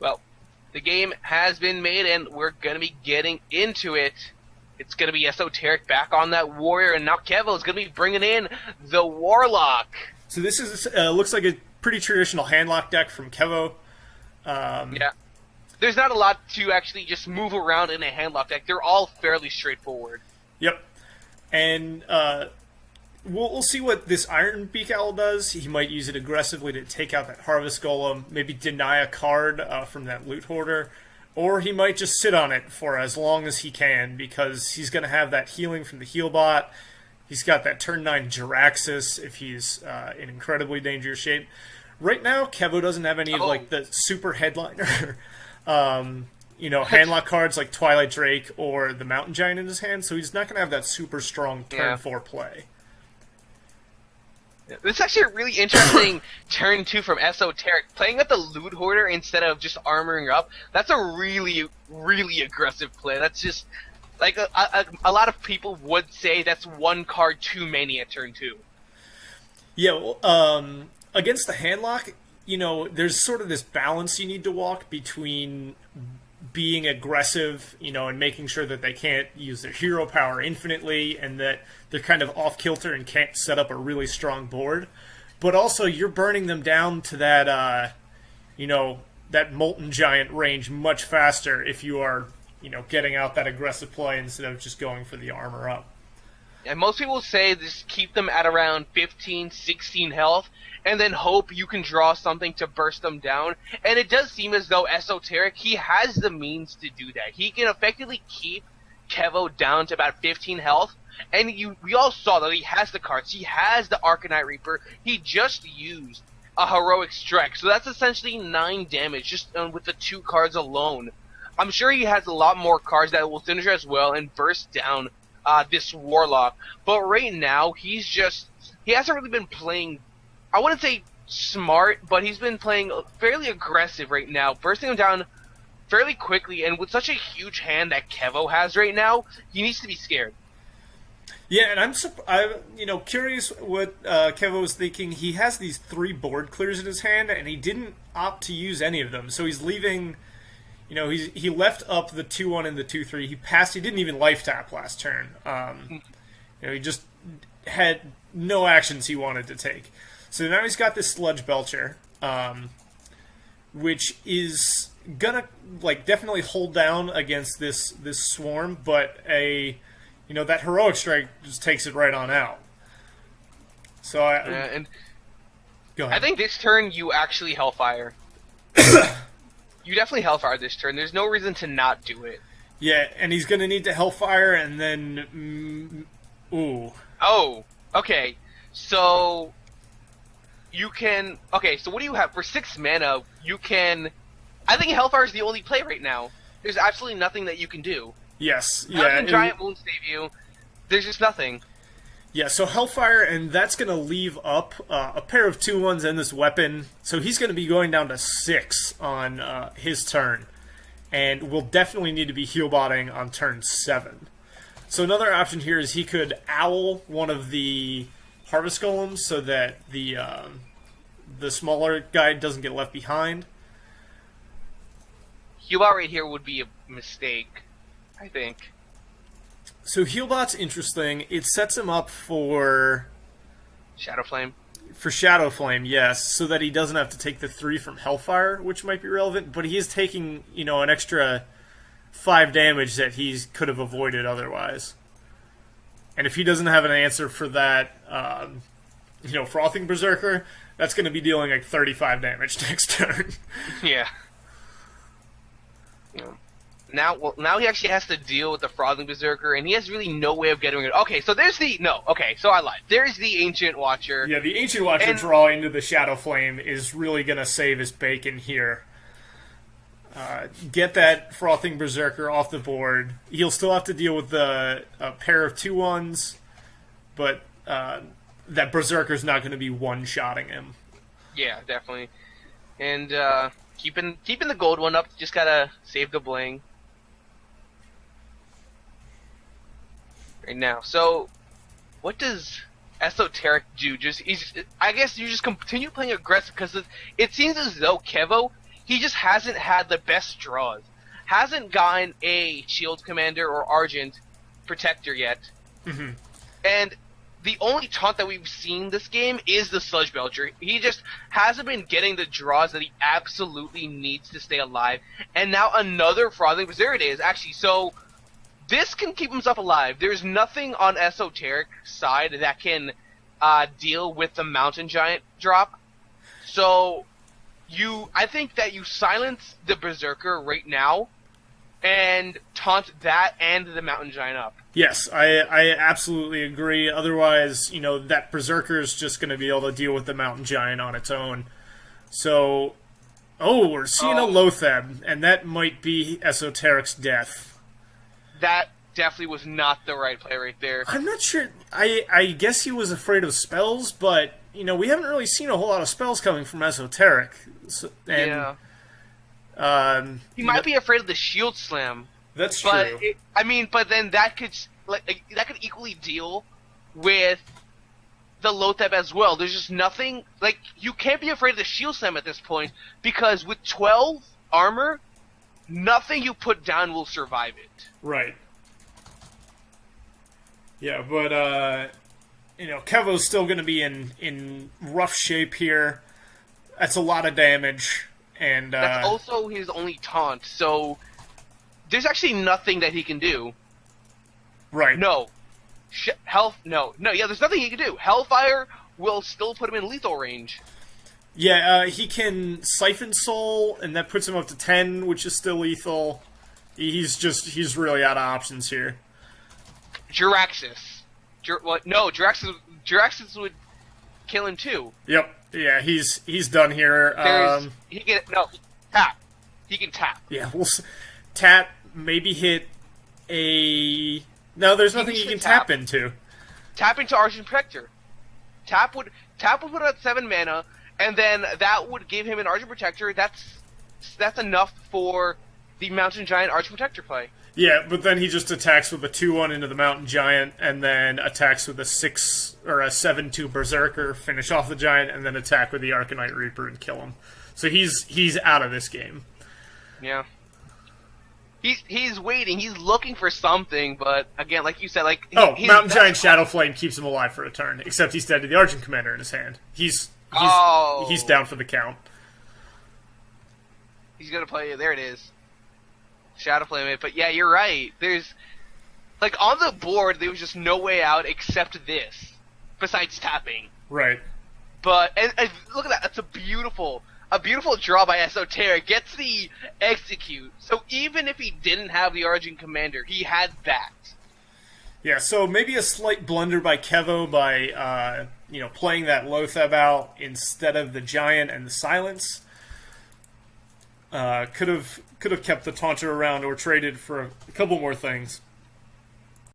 Well, the game has been made, and we're going to be getting into it. It's going to be Esoteric back on that Warrior, and now Kevo is going to be bringing in the Warlock. So this is looks like a pretty traditional Handlock deck from Kevo. Yeah. There's not a lot to actually just move around in a Handlock deck. They're all fairly straightforward. Yep. And we'll see what this Iron Beak Owl does. He might use it aggressively to take out that Harvest Golem, maybe deny a card from that Loot Hoarder, or he might just sit on it for as long as he can, because he's going to have that healing from the Healbot. He's got that turn 9 Jiraxis if he's in incredibly dangerous shape. Right now, Kevo doesn't have any of like the super headliner Handlock cards like Twilight Drake or the Mountain Giant in his hand, so he's not going to have that super strong turn 4 play. This is actually a really interesting turn 2 from Esoteric. Playing with the Loot Hoarder instead of just armoring up, that's a really, really aggressive play. That's just, like, a lot of people would say that's one card too many at turn 2. Yeah, well, against the Handlock, there's sort of this balance you need to walk between being aggressive, and making sure that they can't use their hero power infinitely and that they're kind of off kilter and can't set up a really strong board. But also you're burning them down to that, that Molten Giant range much faster if you are, getting out that aggressive play instead of just going for the armor up. And most people say just keep them at around 15, 16 health, and then hope you can draw something to burst them down. And it does seem as though Esoteric, he has the means to do that. He can effectively keep Kevo down to about 15 health, and we all saw that he has the cards. He has the Arcanite Reaper. He just used a Heroic Strike, so that's essentially 9 damage just with the 2 cards alone. I'm sure he has a lot more cards that will finish as well and burst down this Warlock. But right now, he hasn't really been playing, I wouldn't say smart, but he's been playing fairly aggressive right now, bursting him down fairly quickly, and with such a huge hand that Kevo has right now, he needs to be scared. Yeah, and I'm curious what Kevo was thinking. He has these 3 board clears in his hand, and he didn't opt to use any of them, so he's leaving. He left up the 2-1 and the 2-3. He didn't even life tap last turn. He just had no actions he wanted to take. So now he's got this Sludge Belcher, which is gonna definitely hold down against this swarm, but that Heroic Strike just takes it right on out. So go ahead. I think this turn you actually Hellfire. You definitely Hellfire this turn. There's no reason to not do it. Yeah, and he's going to need to Hellfire, and then... ooh. Oh, okay. So, you can... Okay, so what do you have? For 6 mana, you can... I think Hellfire is the only play right now. There's absolutely nothing that you can do. Yes. Mountain Giant won't save you. There's just nothing. Yeah, so Hellfire, and that's going to leave up a pair of 2-1s and this weapon. So he's going to be going down to 6 on his turn. And will definitely need to be heal-botting on turn 7. So another option here is he could owl one of the Harvest Golems so that the smaller guy doesn't get left behind. Heal-bot right here would be a mistake, I think. So Healbot's interesting. It sets him up for Shadow Flame. For Shadow Flame, yes, so that he doesn't have to take the 3 from Hellfire, which might be relevant, but he is taking, an extra 5 damage that he could have avoided otherwise. And if he doesn't have an answer for that, Frothing Berserker, that's going to be dealing 35 damage next turn. Yeah. Now he actually has to deal with the Frothing Berserker, and he has really no way of getting it. Okay, so so I lied. There's the Ancient Watcher. Yeah, the Ancient Watcher draw into the Shadow Flame is really going to save his bacon here. Get that Frothing Berserker off the board. He'll still have to deal with a pair of 2-1s, but that Berserker's not going to be one-shotting him. Yeah, definitely. And keeping the gold one up, just gotta save the bling. Right now. So, what does Esoteric do? I guess you just continue playing aggressive, because it seems as though Kevo, he just hasn't had the best draws. Hasn't gotten a Shield Commander or Argent Protector yet. Mm-hmm. And the only taunt that we've seen this game is the Sludge Belcher. He just hasn't been getting the draws that he absolutely needs to stay alive. And now another Frothing Berserker Days, actually. So this can keep himself alive. There's nothing on Esoteric side that can deal with the Mountain Giant drop. So I think that you silence the Berserker right now and taunt that and the Mountain Giant up. Yes, I absolutely agree. Otherwise, that Berserker is just going to be able to deal with the Mountain Giant on its own. So, we're seeing a Lotheb, and that might be Esoteric's death. That definitely was not the right play right there. I'm not sure. I guess he was afraid of spells, but, we haven't really seen a whole lot of spells coming from Esoteric. Yeah. He might be afraid of the Shield Slam. That's true. But then that could equally deal with the Lotheb as well. There's just nothing, you can't be afraid of the Shield Slam at this point, because with 12 armor, nothing you put down will survive it. Right. Yeah, but, Kevo's still going to be in rough shape here. That's a lot of damage. And that's also his only taunt, so there's actually nothing that he can do. Right. No. There's nothing he can do. Hellfire will still put him in lethal range. Yeah, he can Siphon Soul, and that puts him up to 10, which is still lethal. He's really out of options here. Jiraxis. Jiraxis would kill him too. Yep. Yeah, he's done here. Tap. He can tap. Yeah, we'll tap. Maybe hit a. No, there's nothing he can tap into. Tap into Argent Protector. Tap would put out 7 mana, and then that would give him an Argent Protector. That's enough for the Mountain Giant Argent Protector play. Yeah, but then he just attacks with a 2/1 into the Mountain Giant, and then attacks with a 6 or a 7/2 Berserker, finish off the Giant, and then attack with the Arcanite Reaper and kill him. So he's out of this game. Yeah. He's waiting. He's looking for something, but again, like you said, Mountain Giant Shadow Flame keeps him alive for a turn, except he's dead to the Argent Commander in his hand. He's down for the count. He's gonna play. There it is. Shadow Flame it, but yeah, you're right. There's on the board, there was just no way out except this, besides tapping. Right. But and look at that. That's a beautiful draw by Esoteric. Gets the execute. So even if he didn't have the Argent Commander, he had that. Yeah. So maybe a slight blunder by Kevo by playing that Lotheb out instead of the Giant and the Silence. Could have kept the Taunter around or traded for a couple more things.